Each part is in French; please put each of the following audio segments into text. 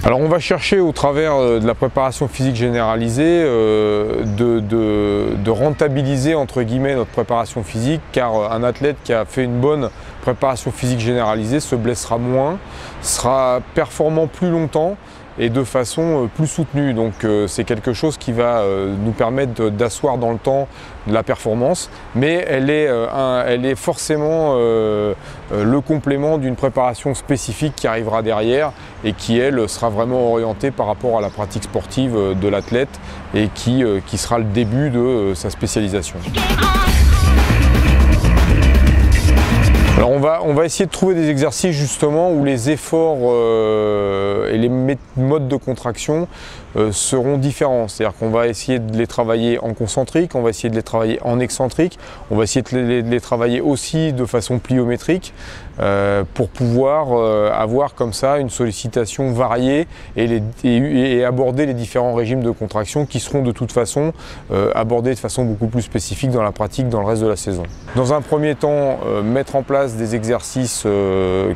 Alors on va chercher au travers de la préparation physique généralisée de rentabiliser entre guillemets notre préparation physique, car un athlète qui a fait une bonne préparation physique généralisée se blessera moins, sera performant plus longtemps et de façon plus soutenue. Donc c'est quelque chose qui va nous permettre d'asseoir dans le temps de la performance, mais elle est forcément le complément d'une préparation spécifique qui arrivera derrière et qui, elle, sera vraiment orientée par rapport à la pratique sportive de l'athlète et qui sera le début de sa spécialisation. Alors on va essayer de trouver des exercices justement où les efforts et les modes de contraction seront différents. C'est-à-dire qu'on va essayer de les travailler en concentrique, on va essayer de les travailler en excentrique, on va essayer de les travailler aussi de façon pliométrique pour pouvoir avoir comme ça une sollicitation variée et aborder les différents régimes de contraction qui seront de toute façon abordés de façon beaucoup plus spécifique dans la pratique dans le reste de la saison. Dans un premier temps, mettre en place des exercices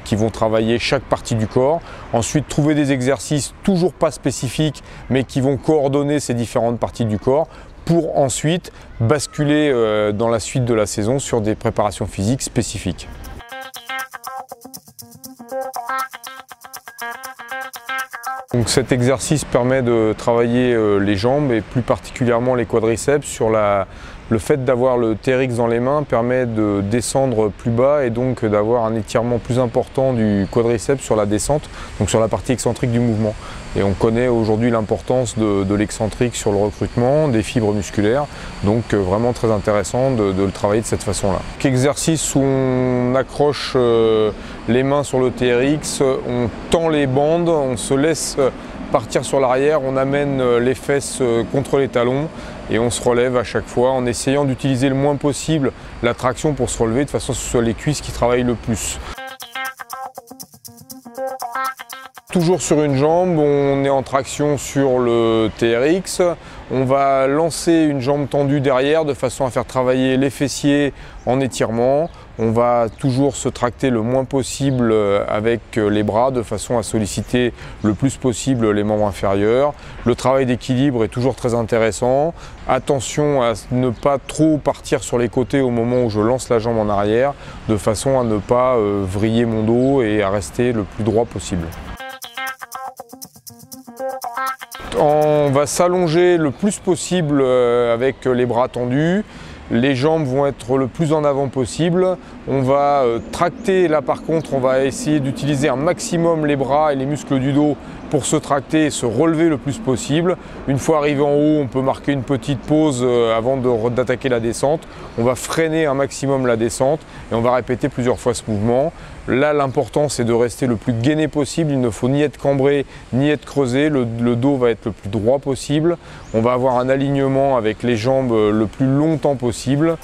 qui vont travailler chaque partie du corps. Ensuite, trouver des exercices toujours pas spécifiques mais qui vont coordonner ces différentes parties du corps pour ensuite basculer dans la suite de la saison sur des préparations physiques spécifiques. Donc cet exercice permet de travailler les jambes et plus particulièrement les quadriceps sur le fait d'avoir le TRX dans les mains permet de descendre plus bas et donc d'avoir un étirement plus important du quadriceps sur la descente, donc sur la partie excentrique du mouvement. Et on connaît aujourd'hui l'importance de l'excentrique sur le recrutement des fibres musculaires, donc vraiment très intéressant de le travailler de cette façon-là. Exercice où on accroche les mains sur le TRX, on tend les bandes, on se laisse partir sur l'arrière, on amène les fesses contre les talons et on se relève à chaque fois en essayant d'utiliser le moins possible la traction pour se relever de façon à ce que ce soit les cuisses qui travaillent le plus. Toujours sur une jambe, on est en traction sur le TRX, on va lancer une jambe tendue derrière de façon à faire travailler les fessiers en étirement. On va toujours se tracter le moins possible avec les bras de façon à solliciter le plus possible les membres inférieurs. Le travail d'équilibre est toujours très intéressant. Attention à ne pas trop partir sur les côtés au moment où je lance la jambe en arrière, de façon à ne pas vriller mon dos et à rester le plus droit possible. On va s'allonger le plus possible avec les bras tendus. Les jambes vont être le plus en avant possible. On va tracter, là par contre, on va essayer d'utiliser un maximum les bras et les muscles du dos pour se tracter et se relever le plus possible. Une fois arrivé en haut, on peut marquer une petite pause avant d'attaquer la descente. On va freiner un maximum la descente et on va répéter plusieurs fois ce mouvement. Là, l'important, c'est de rester le plus gainé possible. Il ne faut ni être cambré, ni être creusé. Le dos va être le plus droit possible. On va avoir un alignement avec les jambes le plus longtemps possible.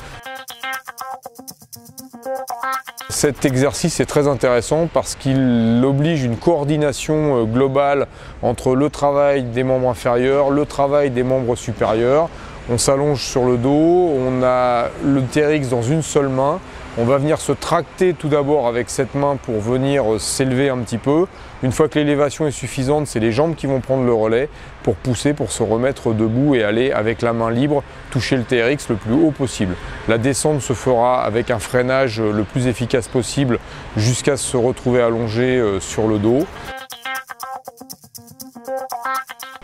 Cet exercice est très intéressant parce qu'il oblige une coordination globale entre le travail des membres inférieurs, le travail des membres supérieurs. On s'allonge sur le dos, on a le TRX dans une seule main. On va venir se tracter tout d'abord avec cette main pour venir s'élever un petit peu. Une fois que l'élévation est suffisante, c'est les jambes qui vont prendre le relais pour pousser, pour se remettre debout et aller avec la main libre toucher le TRX le plus haut possible. La descente se fera avec un freinage le plus efficace possible jusqu'à se retrouver allongé sur le dos.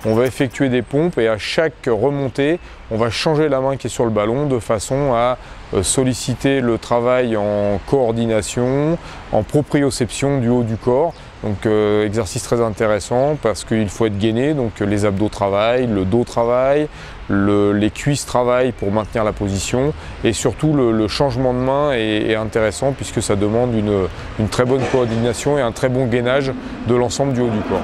On va effectuer des pompes et à chaque remontée, on va changer la main qui est sur le ballon de façon à solliciter le travail en coordination, en proprioception du haut du corps. Donc exercice très intéressant parce qu'il faut être gainé, donc les abdos travaillent, le dos travaille, les cuisses travaillent pour maintenir la position et surtout le changement de main est intéressant puisque ça demande une très bonne coordination et un très bon gainage de l'ensemble du haut du corps.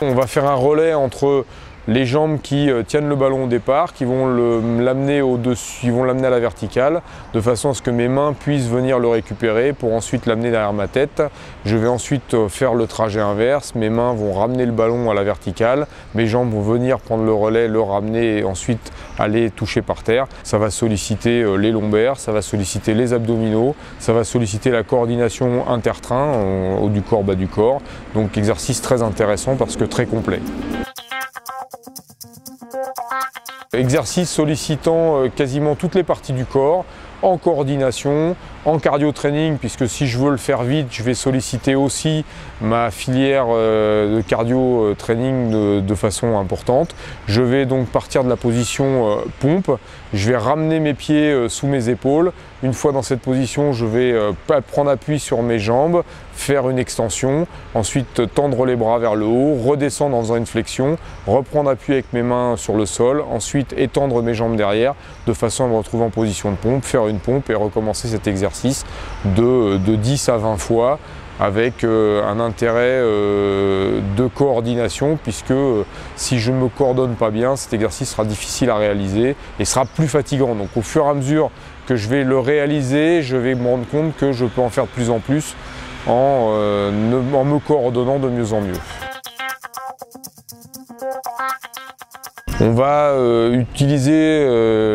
On va faire un relais entre les jambes qui tiennent le ballon au départ, qui vont l'amener au-dessus, ils vont l'amener à la verticale, de façon à ce que mes mains puissent venir le récupérer pour ensuite l'amener derrière ma tête. Je vais ensuite faire le trajet inverse, mes mains vont ramener le ballon à la verticale, mes jambes vont venir prendre le relais, le ramener et ensuite aller toucher par terre. Ça va solliciter les lombaires, ça va solliciter les abdominaux, ça va solliciter la coordination intertrain, haut du corps, bas du corps. Donc exercice très intéressant parce que très complet. Exercice sollicitant quasiment toutes les parties du corps, en coordination, en cardio-training, puisque si je veux le faire vite, je vais solliciter aussi ma filière de cardio-training de façon importante. Je vais donc partir de la position pompe, je vais ramener mes pieds sous mes épaules. Une fois dans cette position, je vais prendre appui sur mes jambes, faire une extension, ensuite tendre les bras vers le haut, redescendre en faisant une flexion, reprendre appui avec mes mains sur le sol, ensuite étendre mes jambes derrière de façon à me retrouver en position de pompe, faire une pompe et recommencer cet exercice de 10 à 20 fois avec un intérêt de coordination, puisque si je ne me coordonne pas bien, cet exercice sera difficile à réaliser et sera plus fatigant. Donc au fur et à mesure que je vais le réaliser, je vais me rendre compte que je peux en faire de plus en plus en me coordonnant de mieux en mieux. On va utiliser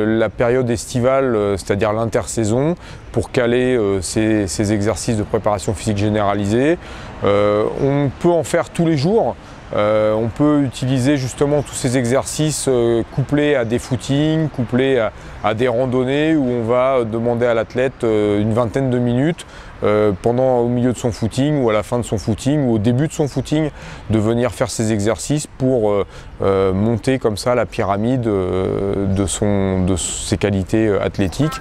la période estivale, c'est-à-dire l'intersaison, pour caler ces exercices de préparation physique généralisée. On peut en faire tous les jours. On peut utiliser justement tous ces exercices couplés à des footings, couplés à des randonnées où on va demander à l'athlète une vingtaine de minutes au milieu de son footing ou à la fin de son footing ou au début de son footing de venir faire ces exercices pour monter comme ça la pyramide de ses qualités athlétiques.